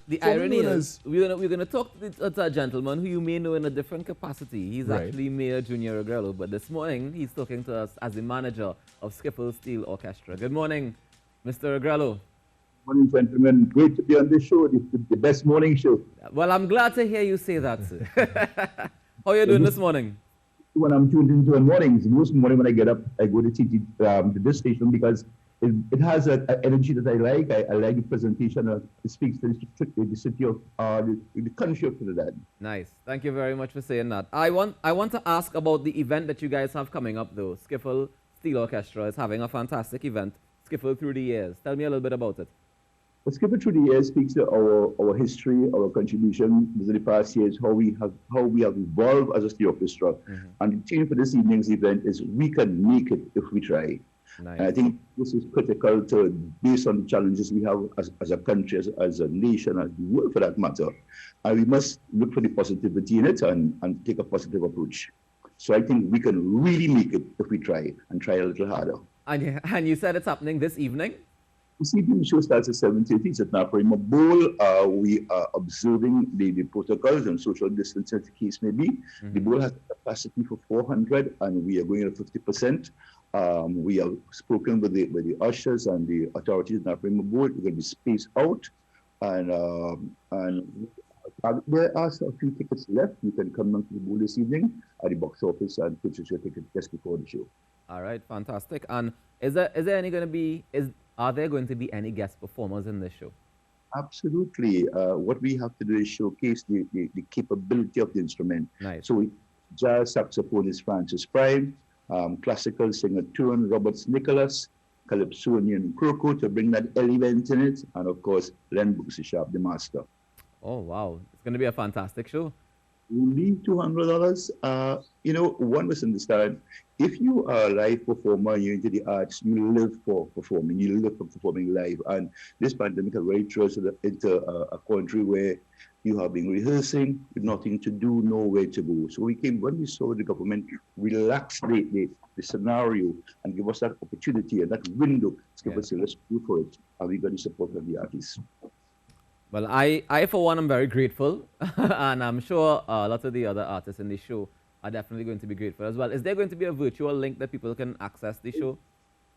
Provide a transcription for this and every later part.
The formerly irony known is, as we're gonna talk to a gentleman who you may know in a different capacity. He's Right. actually Mayor Junior Agrello, but this morning he's talking to us as the manager of Skiffle Steel Orchestra. Good morning, Mr. Agrello. Morning, gentlemen. Great to be on this show, the best morning show. Well, I'm glad to hear you say that, sir. How are you doing this morning? When I'm tuned into the mornings, most morning when I get up, I go to to this station because it has an energy that I like. I like the presentation. It speaks to the city of the country of Trinidad. Nice. Thank you very much for saying that. I want to ask about the event that you guys have coming up, though. Skiffle Steel Orchestra is having a fantastic event. Skiffle through the years. Tell me a little bit about it. But Skiffle through the years speaks to our history, our contribution within the past years, how we have evolved as a steel orchestra. And the theme for this evening's event is we can make it if we try. Nice. And I think this is critical based on the challenges we have as a country, as a nation, as the world for that matter. And we must look for the positivity in it and take a positive approach. So I think we can really make it if we try and try a little harder. And you said it's happening this evening? This evening show starts at 7:30. It's at Naparima Bowl. We are observing the protocols and social distancing as the case may be. The bowl has a capacity for 400 and we are going at 50%. We have spoken with the ushers and the authorities at Naparima Bowl. We're going to be spaced out. And there are a few tickets left. You can come down to the bowl this evening at the box office and purchase your ticket just before the show. All right, fantastic. And are there going to be any guest performers in this show? Absolutely. What we have to do is showcase the capability of the instrument. Nice. So jazz saxophonist Francis Prime, classical singer Turan Roberts Nicholas, calypsonian Kroko to bring that element in it, and of course Len Buxishab, the master. Oh wow, it's going to be a fantastic show. Only $200. One must understand, if you are a live performer and you're into the arts, you live for performing. You live for performing live. And this pandemic has really thrown us into a country where you have been rehearsing with nothing to do, nowhere to go. So when we saw the government relax the scenario and give us that opportunity and that window, let's go for it. And we got the support of the artists. Well, I for one, am very grateful, and I'm sure lots of the other artists in the show are definitely going to be grateful as well. Is there going to be a virtual link that people can access the show?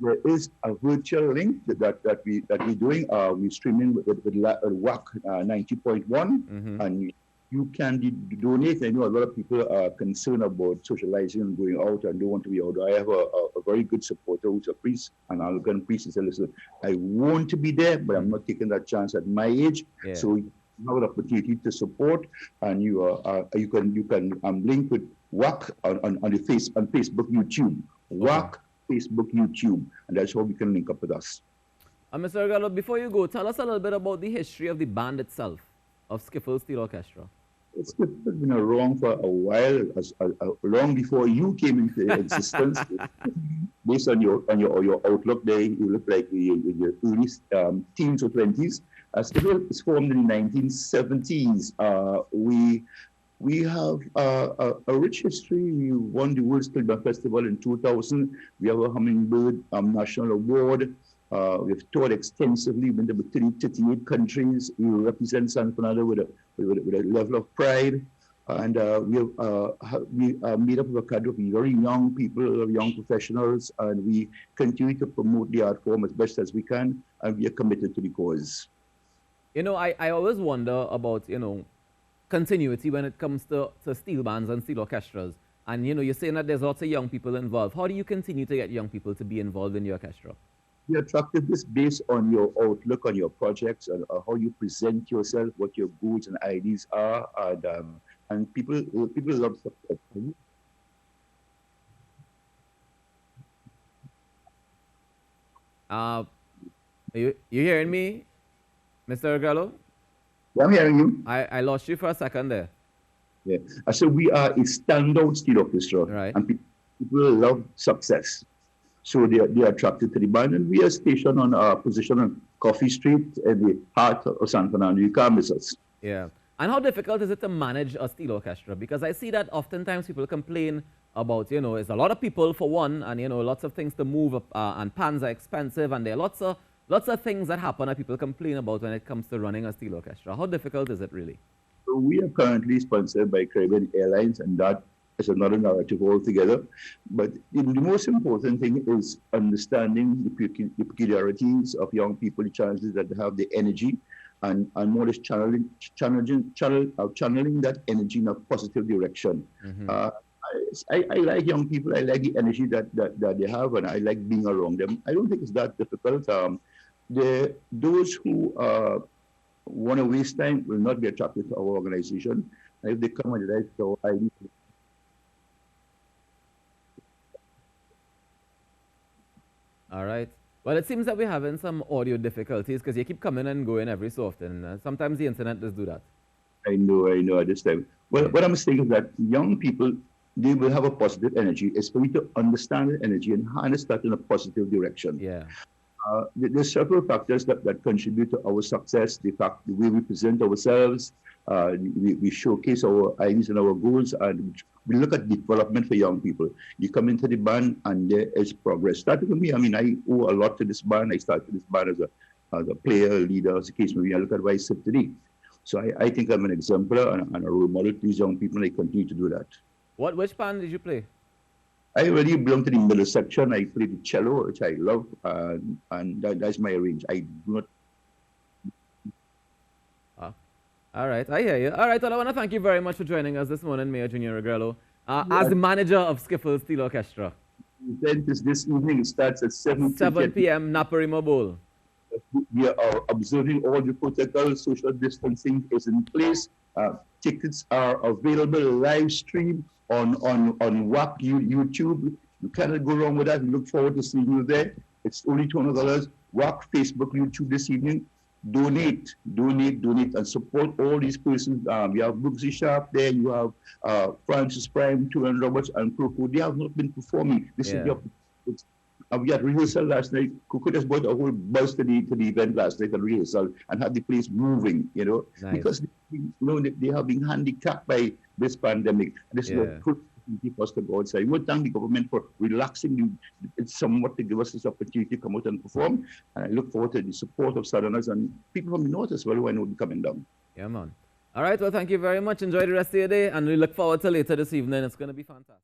There is a virtual link that we're doing. We're streaming with WAC 90.1, and you can donate. I know a lot of people are concerned about socializing and going out and don't want to be out. I have a very good supporter who's a priest, an Anglican priest. He said, listen, I want to be there, but I'm not taking that chance at my age. Yeah. So you have an opportunity to support, and you can link with WAC on Facebook, YouTube. WAC, Facebook, YouTube, and that's how we can link up with us. Mr. Agrello, before you go, tell us a little bit about the history of the band itself, of Skiffle Steel Orchestra. It's been around for a while, long before you came into existence. Based on your outlook there, you look like in your early teens or 20s. Skiffle was formed in the 1970s. We have a rich history. We won the World Steel Band Festival in 2000. We have a Hummingbird National Award. We've toured extensively, been to 38 countries. We represent San Fernando with a level of pride. And we are made up of a cadre of very young people, young professionals, and we continue to promote the art form as best as we can, and we are committed to the cause. I always wonder about, continuity when it comes to steel bands and steel orchestras. And, you're saying that there's lots of young people involved. How do you continue to get young people to be involved in the orchestra? The attractiveness based on your outlook on your projects and how you present yourself, what your goals and ideas are, and people love support. You hearing me, Mr. Agrello? Yeah, I'm hearing you. I lost you for a second there. Yeah, I said we are a standout steel orchestra, right. And people love success. So they are attracted to the band, and we are stationed on our position on Coffee Street in the heart of San Fernando. You can't miss us. Yeah. And how difficult is it to manage a steel orchestra? Because I see that oftentimes people complain about, it's a lot of people for one, and, lots of things to move, and pans are expensive, and there are lots lots of things that happen that people complain about when it comes to running a steel orchestra. How difficult is it really? So we are currently sponsored by Caribbean Airlines, and that is another narrative altogether. But the most important thing is understanding the peculiarities of young people, the challenges that they have, the energy, and more is channeling that energy in a positive direction. I like young people. I like the energy that they have, and I like being around them. I don't think it's that difficult. Those who want to waste time will not be attracted to our organization. And if they come and like, so I need to. All right. Well, it seems that we're having some audio difficulties because you keep coming and going every so often. Sometimes the internet does do that. I know at this time. Well, what I'm saying is that young people, they will have a positive energy. It's for you to understand the energy and harness that in a positive direction. Yeah. There's several factors that contribute to our success. The way we present ourselves, we showcase our ideas and our goals, and we look at development for young people. You come into the band and there is progress. Starting with me, I mean, I owe a lot to this band. I started this band as a player, leader, as a case maybe. I look at where I sit today. So I think I'm an exemplar and a role model to these young people, and I continue to do that. Which band did you play? I already belong to the middle section. I play the cello, which I love, and that's my range. I do not. All right, I hear you. All right, well, I want to thank you very much for joining us this morning, Mayor Junior Regrello, as the manager of Skiffle Steel Orchestra. The event is this evening. It starts at 7 p.m. Naparima Bowl. We are observing all the protocols. Social distancing is in place. Tickets are available live stream on WAP YouTube. You cannot go wrong with that. We look forward to seeing you there. It's only $200. WAP, Facebook, YouTube this evening. Donate, and support all these persons. You have Brooksy Sharp there. You have Francis Prime, Turan Roberts, and Coco. They have not been performing. This is we had rehearsal last night. Coco just brought a whole buzz to the event last night and rehearsal and had the place moving, nice. Because they have been handicapped by this pandemic. This is a good opportunity for us to go outside. We would thank the government for relaxing it somewhat to give us this opportunity to come out and perform. And I look forward to the support of Southerners and people from the north as well who I know will be coming down. Yeah, man. All right, well, thank you very much. Enjoy the rest of your day, and we look forward to later this evening. It's going to be fantastic.